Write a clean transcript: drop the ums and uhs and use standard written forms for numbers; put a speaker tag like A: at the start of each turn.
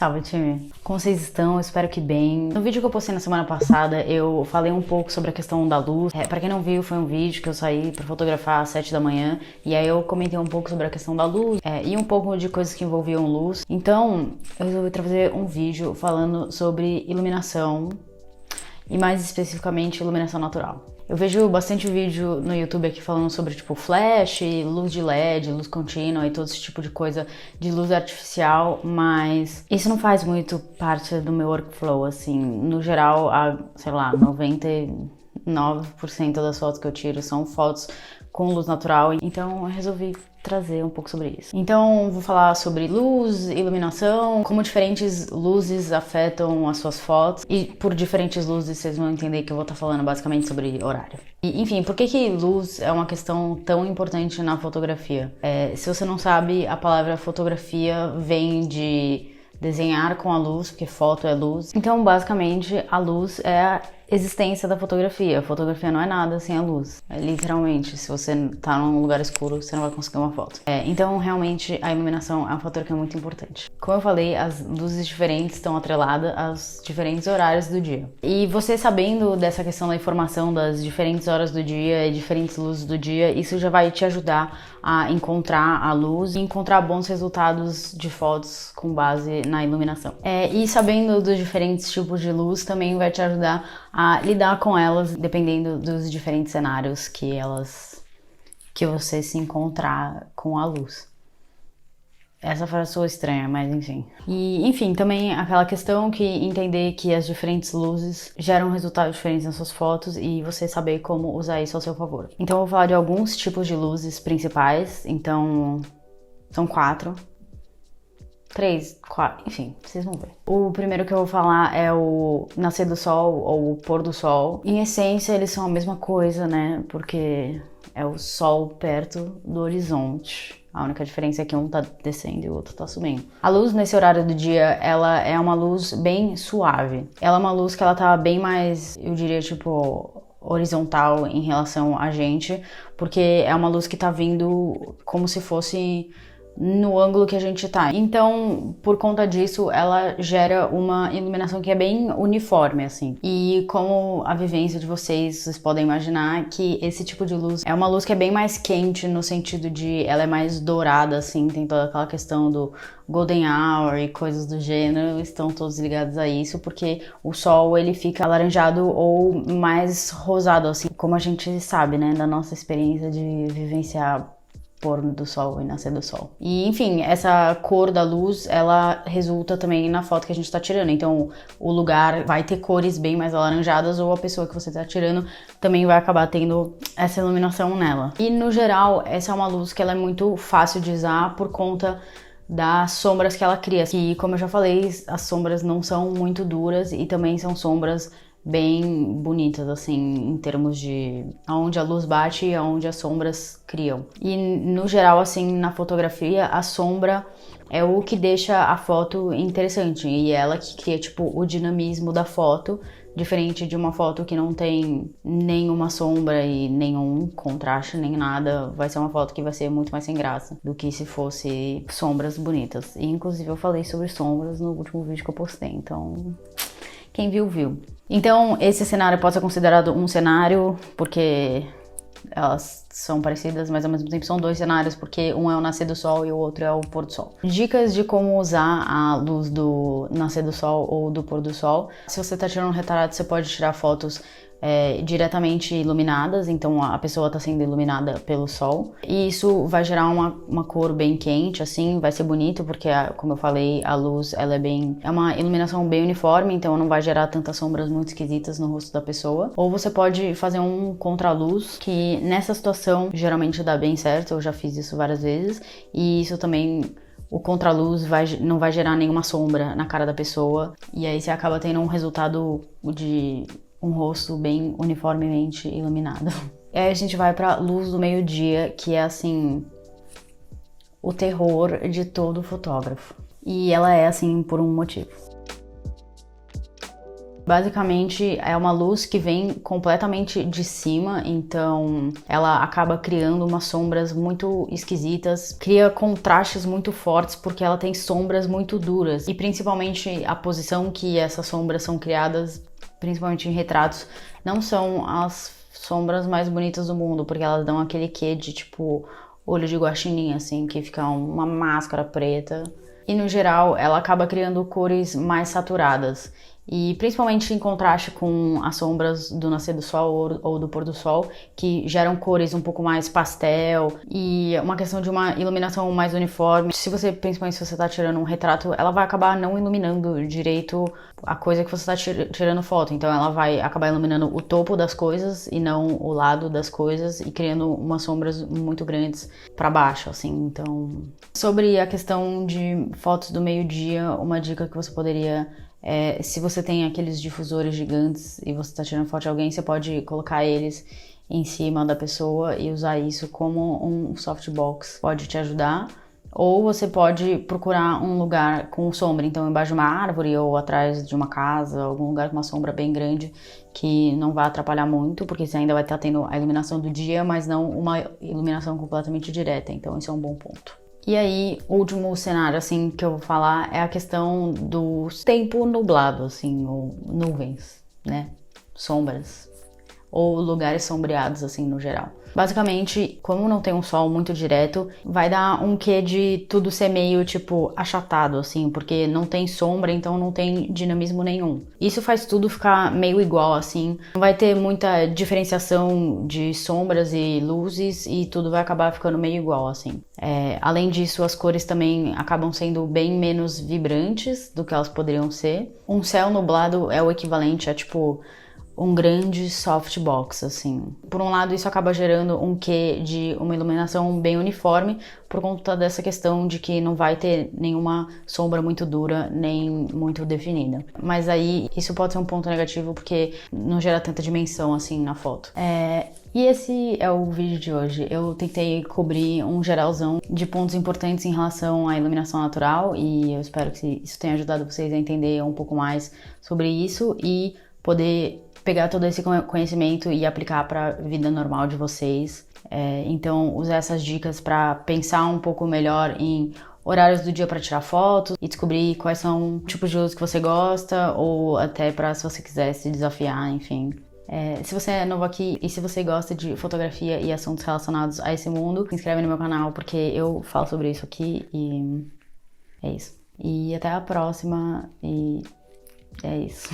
A: Salve, time! Como vocês estão? Espero que bem. No vídeo que eu postei na semana passada, eu falei um pouco sobre a questão da luz. Pra quem não viu, foi um vídeo que eu saí pra fotografar às 7 da manhã. E aí eu comentei um pouco sobre a questão da luz e um pouco de coisas que envolviam luz. Então, eu resolvi trazer um vídeo falando sobre iluminação e mais especificamente iluminação natural. Eu vejo bastante vídeo no YouTube aqui falando sobre tipo flash, luz de LED, luz contínua e todo esse tipo de coisa de luz artificial, mas isso não faz muito parte do meu workflow, assim. No geral, sei lá, 99% das fotos que eu tiro são fotos com luz natural, então eu resolvi trazer um pouco sobre isso. Então vou falar sobre luz, iluminação, como diferentes luzes afetam as suas fotos, e por diferentes luzes vocês vão entender que eu vou estar falando basicamente sobre horário. E, enfim, por que luz é uma questão tão importante na fotografia? Se você não sabe, a palavra fotografia vem de desenhar com a luz, porque foto é luz. Então, basicamente, a luz é a existência da fotografia. A fotografia não é nada sem a luz. Literalmente, se você tá num lugar escuro, você não vai conseguir uma foto. Então, realmente, a iluminação é um fator que é muito importante. Como eu falei, as luzes diferentes estão atreladas aos diferentes horários do dia. E você sabendo dessa questão da informação das diferentes horas do dia e diferentes luzes do dia, isso já vai te ajudar a encontrar a luz e encontrar bons resultados de fotos com base na iluminação. E sabendo dos diferentes tipos de luz também vai te ajudar a lidar com elas dependendo dos diferentes cenários que você se encontrar com a luz. Essa frase soa estranha, mas enfim. E, enfim, também aquela questão que entender que as diferentes luzes geram resultados diferentes nas suas fotos e você saber como usar isso ao seu favor. Então eu vou falar de alguns tipos de luzes principais, então são 4. 3, 4, enfim, vocês vão ver. O primeiro que eu vou falar é o nascer do sol ou o pôr do sol. Em essência, eles são a mesma coisa, né? Porque é o sol perto do horizonte. A única diferença é que um tá descendo e o outro tá subindo. A luz nesse horário do dia, ela é uma luz bem suave. Ela é uma luz que ela tá bem mais, eu diria, tipo, horizontal em relação a gente, porque é uma luz que tá vindo como se fosse no ângulo que a gente tá. Então, por conta disso, ela gera uma iluminação que é bem uniforme, assim. E como a vivência de vocês podem imaginar que esse tipo de luz é uma luz que é bem mais quente no sentido de ela é mais dourada, assim, tem toda aquela questão do golden hour e coisas do gênero, estão todos ligados a isso, porque o sol, ele fica alaranjado ou mais rosado, assim, como a gente sabe, né, da nossa experiência de vivenciar pôr do sol e nascer do sol. E, enfim, essa cor da luz, ela resulta também na foto que a gente tá tirando. Então, o lugar vai ter cores bem mais alaranjadas ou a pessoa que você tá tirando também vai acabar tendo essa iluminação nela. E, no geral, essa é uma luz que ela é muito fácil de usar por conta das sombras que ela cria. E, como eu já falei, as sombras não são muito duras e também são sombras bem bonitas, assim, em termos de aonde a luz bate e aonde as sombras criam. E, no geral, assim, na fotografia, a sombra é o que deixa a foto interessante e é ela que cria, tipo, o dinamismo da foto, diferente de uma foto que não tem nenhuma sombra e nenhum contraste, nem nada. Vai ser uma foto que vai ser muito mais sem graça do que se fosse sombras bonitas. E, inclusive, eu falei sobre sombras no último vídeo que eu postei, então quem viu, viu. Então, esse cenário pode ser considerado um cenário, porque elas são parecidas, mas ao mesmo tempo são dois cenários, porque um é o nascer do sol e o outro é o pôr do sol. Dicas de como usar a luz do nascer do sol ou do pôr do sol. Se você tá tirando um retrato, você pode tirar fotos diretamente iluminadas, então a pessoa está sendo iluminada pelo sol, e isso vai gerar uma cor bem quente, assim, vai ser bonito, porque, como eu falei, a luz, ela é uma iluminação bem uniforme, então não vai gerar tantas sombras muito esquisitas no rosto da pessoa. Ou você pode fazer um contraluz, que nessa situação geralmente dá bem certo, eu já fiz isso várias vezes, e isso também, o contraluz não vai gerar nenhuma sombra na cara da pessoa, e aí você acaba tendo um resultado de um rosto bem uniformemente iluminado. E aí a gente vai pra luz do meio-dia, que é assim, o terror de todo fotógrafo. E ela é assim por um motivo. Basicamente, é uma luz que vem completamente de cima, então ela acaba criando umas sombras muito esquisitas, cria contrastes muito fortes porque ela tem sombras muito duras e principalmente a posição que essas sombras são criadas, principalmente em retratos, não são as sombras mais bonitas do mundo, porque elas dão aquele quê de tipo olho de guaxinim, assim, que fica uma máscara preta. E no geral, ela acaba criando cores mais saturadas. E principalmente em contraste com as sombras do nascer do sol ou do pôr do sol, que geram cores um pouco mais pastel e uma questão de uma iluminação mais uniforme. Principalmente se você tá tirando um retrato, ela vai acabar não iluminando direito a coisa que você tá tirando foto. Então ela vai acabar iluminando o topo das coisas e não o lado das coisas e criando umas sombras muito grandes para baixo, assim. Então, sobre a questão de fotos do meio-dia, uma dica que você poderia se você tem aqueles difusores gigantes e você está tirando foto de alguém, você pode colocar eles em cima da pessoa e usar isso como um softbox. Pode te ajudar. Ou você pode procurar um lugar com sombra, então embaixo de uma árvore ou atrás de uma casa, algum lugar com uma sombra bem grande que não vai atrapalhar muito, porque você ainda vai estar tendo a iluminação do dia, mas não uma iluminação completamente direta, então isso é um bom ponto. E aí, o último cenário, assim, que eu vou falar é a questão do tempo nublado, assim, ou nuvens, né? Sombras. Ou lugares sombreados, assim, no geral. Basicamente, como não tem um sol muito direto, vai dar um quê de tudo ser meio, tipo, achatado, assim, porque não tem sombra, então não tem dinamismo nenhum. Isso faz tudo ficar meio igual, assim. Não vai ter muita diferenciação de sombras e luzes e tudo vai acabar ficando meio igual, assim. Além disso, as cores também acabam sendo bem menos vibrantes do que elas poderiam ser. Um céu nublado é o equivalente a, tipo, um grande softbox, assim. Por um lado, isso acaba gerando um quê de uma iluminação bem uniforme, por conta dessa questão de que não vai ter nenhuma sombra muito dura, nem muito definida. Mas aí, isso pode ser um ponto negativo, porque não gera tanta dimensão, assim, na foto. E esse é o vídeo de hoje. Eu tentei cobrir um geralzão de pontos importantes em relação à iluminação natural, e eu espero que isso tenha ajudado vocês a entender um pouco mais sobre isso e poder pegar todo esse conhecimento e aplicar para a vida normal de vocês. Então, usar essas dicas para pensar um pouco melhor em horários do dia para tirar fotos e descobrir quais são os tipos de luz que você gosta, ou até para se você quiser se desafiar, enfim. Se você é novo aqui e se você gosta de fotografia e assuntos relacionados a esse mundo, se inscreve no meu canal porque eu falo sobre isso aqui e é isso. E até a próxima e é isso.